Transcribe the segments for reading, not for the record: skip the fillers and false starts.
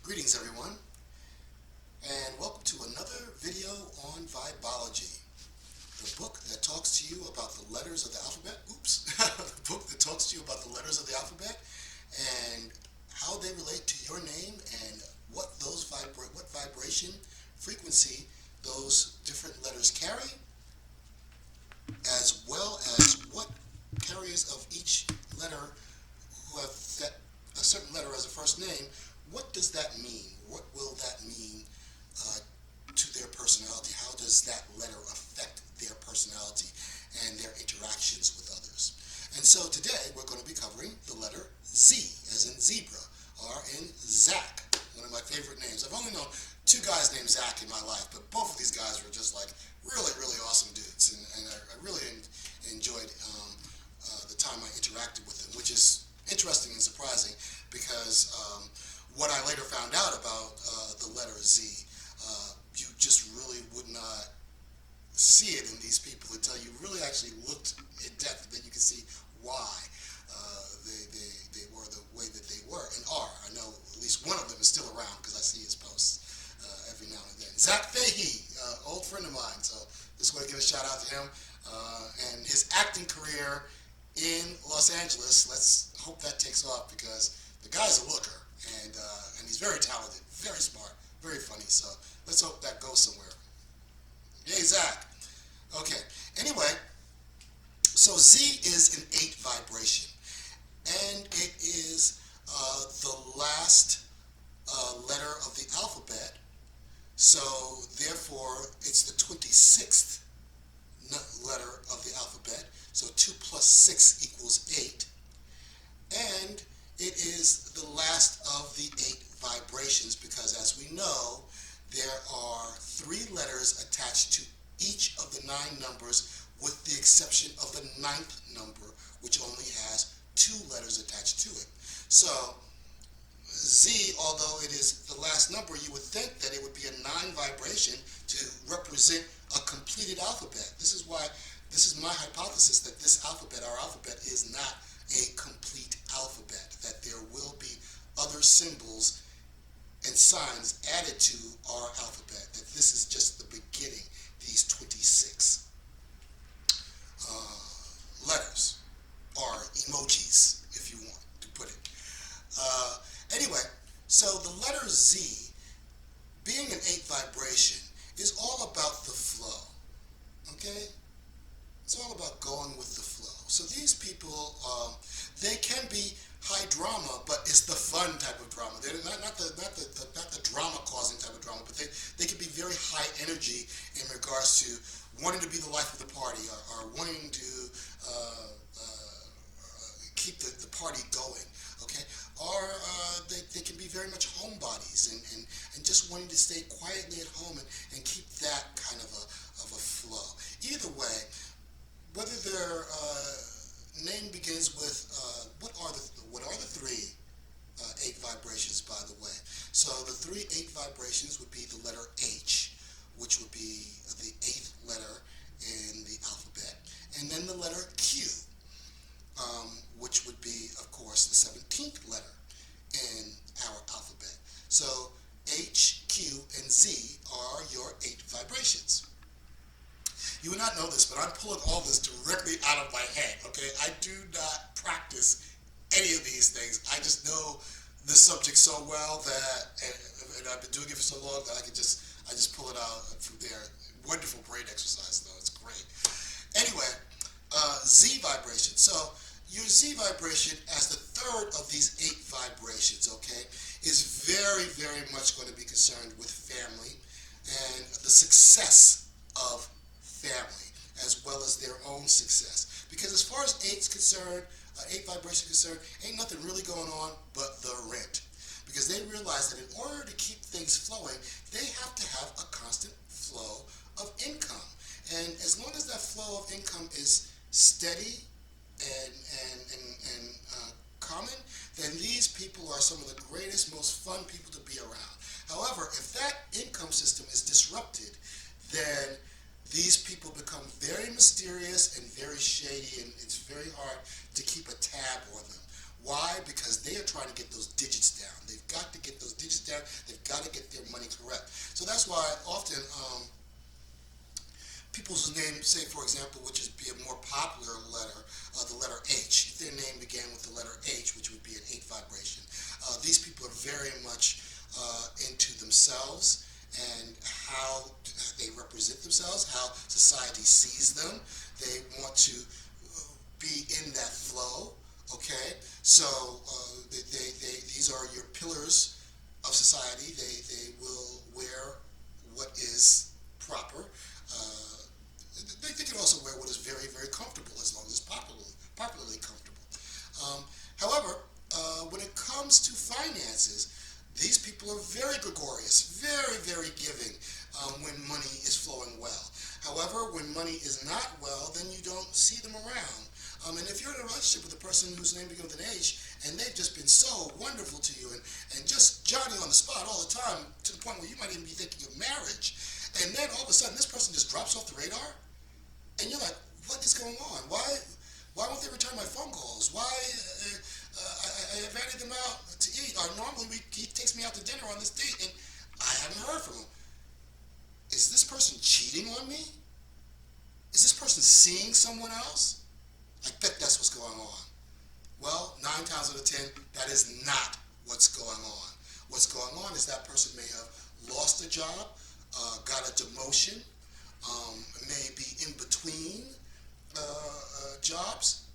Greetings everyone, and welcome to another video on Vibology, the book that talks to you about the letters of the alphabet. The book that talks to you about the letters of the alphabet and how they relate to your name and what vibration, frequency those different letters carry, as well as what carriers of each letter who have a certain letter as a first name. What does that mean? What will that mean to their personality? How does that letter affect their personality and their interactions with others? And so today we're going to be covering the letter Z, as in zebra, or in Zach, one of my favorite names. I've only known two guys named Zach in my life, but both of these guys were just like really, really awesome dudes, and I really enjoyed the time I interacted with them, which is interesting and surprising because what I later found out about the letter Z, you just really would not see it in these people until you really actually looked in depth, and then you could see why they were the way that they were and are. I know at least one of them is still around because I see his posts every now and then. Zach Fahey, old friend of mine, so just want to give a shout out to him and his acting career in Los Angeles. Let's hope that takes off because the guy's a looker. And he's very talented, very smart, very funny, so let's hope that goes somewhere. Yay, Zach. Okay, anyway, so Z is an 8 vibration, and it is the last letter of the alphabet, so therefore it's the 26th letter of the alphabet, so 2 plus 6 equals 8, and it is the last of the 8 vibrations because, as we know, there are 3 letters attached to each of the 9 numbers with the exception of the 9th number, which only has 2 letters attached to it. So Z, although it is the last number, you would think that it would be a 9 vibration to represent a completed alphabet. This is my hypothesis that this alphabet, our alphabet, is not a complete alphabet, that there will be other symbols and signs added to our alphabet, that this is just the beginning, these 26 letters, or emojis, if you want to put it. Anyway, so the letter Z, being an 8 vibration, is all about the flow, okay? It's all about going with the flow. So these people, they can be high drama, but it's the fun type of drama. They're not the drama-causing type of drama, but they can be very high energy in regards to wanting to be the life of the party, or wanting to keep the party going. Okay, or they can be very much homebodies and just wanting to stay quietly at home and keep that kind of a flow. Either way, whether their name begins with what are the 3 8 vibrations, by the way. So the 3 8 vibrations would be the letter H, which would be the 8th letter in the alphabet, and then the letter Q, which would be, of course, the 17th letter in our alphabet. So H, Q, and Z are your 8 vibrations. You would not know this, but I'm pulling all this directly out of my head, okay? I do not practice any of these things. I just know the subject so well that, and I've been doing it for so long that I just pull it out from there. Wonderful brain exercise, though. It's great. Anyway, Z vibration. So your Z vibration, as the third of these 8 vibrations, okay, is very, very much going to be concerned with family and the success of family, as well as their own success. Because as far as 8 vibration concerned, ain't nothing really going on but the rent. Because they realize that in order to keep things flowing, they have to have a constant flow of income. And as long as that flow of income is steady and common, then these people are some of the greatest, most fun people to be around. However, if that income system is disrupted, then these people become very mysterious and very shady, and it's very hard to keep a tab on them. Why? Because they are trying to get those digits down. They've got to get those digits down. They've got to get their money correct. So that's why often people's name, say for example, which is be a more popular letter, the letter H. If their name began with the letter H, which would be an 8 vibration, these people are very much into themselves and how they represent themselves, how society sees them. They want to be in that flow. Okay, so these are your pillars of society. They will wear what is proper. They can also wear what is very, very comfortable as long as it's popularly comfortable. However, when it comes to finances, these people are very gregarious, very, very giving when money is flowing well. However, when money is not well, then you don't see them around. And if you're in a relationship with a person whose name begins with an H, and they've just been so wonderful to you and just Johnny on the spot all the time, to the point where you might even be thinking of marriage, and then all of a sudden this person just drops off the radar, and you're like, what is going on? Why won't they return my phone calls? Why I invited them out to eat, or normally he takes me out to dinner on this date, and I haven't heard from him. Is this person cheating on me? Is this person seeing someone else? I bet that's what's going on. Well, 9 times out of 10, that is not what's going on. What's going on is that person may have lost a job, got a demotion, may be in between jobs,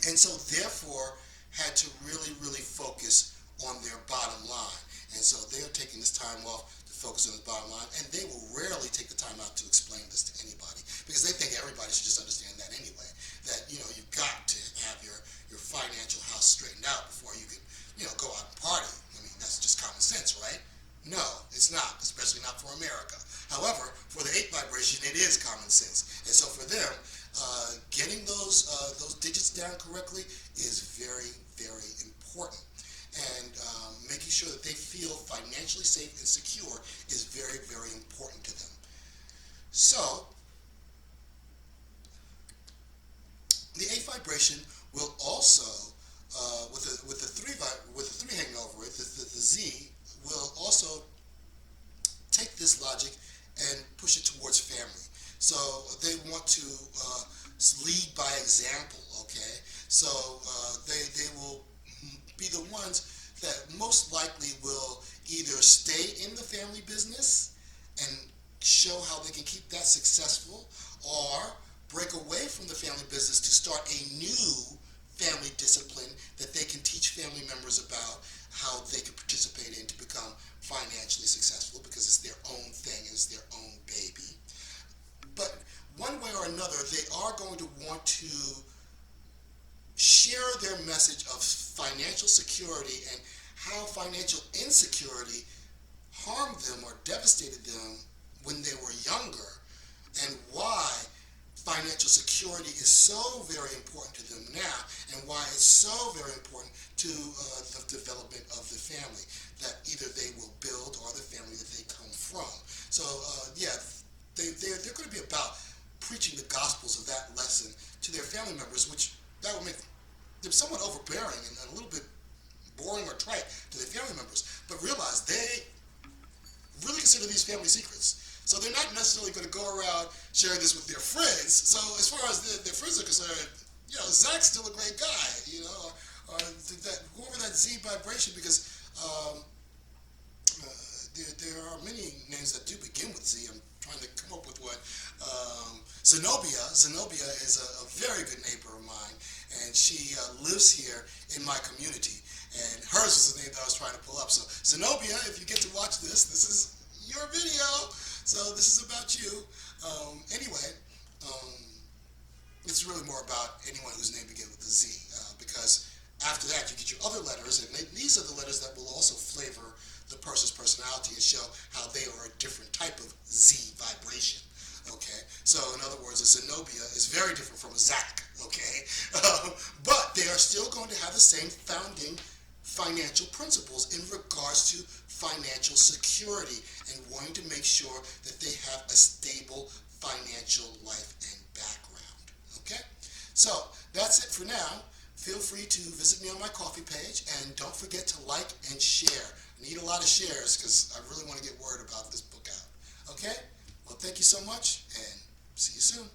and so therefore had to really, really focus on their bottom line. And so they're taking this time off to focus on the bottom line, and they will rarely take the time out to explain this to anybody because they think everybody should just understand that anyway. That, you've got to have your financial house straightened out before you can, go out and party. I mean, that's just common sense, right? No, it's not, especially not for America. However, for the 8 vibration, it is common sense. And so for them, getting those digits down correctly is very, very important. And making sure that they feel financially safe and secure is very, very important to them. So, the 8 vibration will also, with the three hanging over it, the Z will also take this logic and push it towards family. So they want to lead by example. Okay, so they will be the ones that most likely will either stay in the family business and show how they can keep that successful, or break away from the family business to start a new family discipline that they can teach family members about how they can participate in to become financially successful, because it's their own thing, it's their own baby. But one way or another, they are going to want to share their message of financial security and how financial insecurity harmed them or devastated them when they were younger, and why financial security is so very important to them now, and why it's so very important to the development of the family that either they will build or the family that they come from. So they're going to be about preaching the gospels of that lesson to their family members, which that will make them somewhat overbearing and a little bit boring or trite to their family members, but realize they really consider these family secrets. So they're not necessarily going to go around sharing this with their friends. So as far as their friends are concerned, Zach's still a great guy, or whoever that Z vibration, because there are many names that do begin with Z. I'm trying to come up with one. Zenobia is a very good neighbor of mine, and she lives here in my community. And hers was the name that I was trying to pull up. So Zenobia, if you get to watch this is your video. So this is about you. Anyway, it's really more about anyone whose name begins with a Z, because after that you get your other letters, and these are the letters that will also flavor the person's personality and show how they are a different type of Z vibration. Okay, so in other words, a Zenobia is very different from a Zach. Okay, but they are still going to have the same founding financial principles in regards to financial security and wanting to make sure that they have a stable financial life and background. Okay, so that's it for now. feel free to visit me on my Ko-fi page, and don't forget to like and share. I need a lot of shares because I really want to get word about this book out. Okay? Well, thank you so much, and see you soon.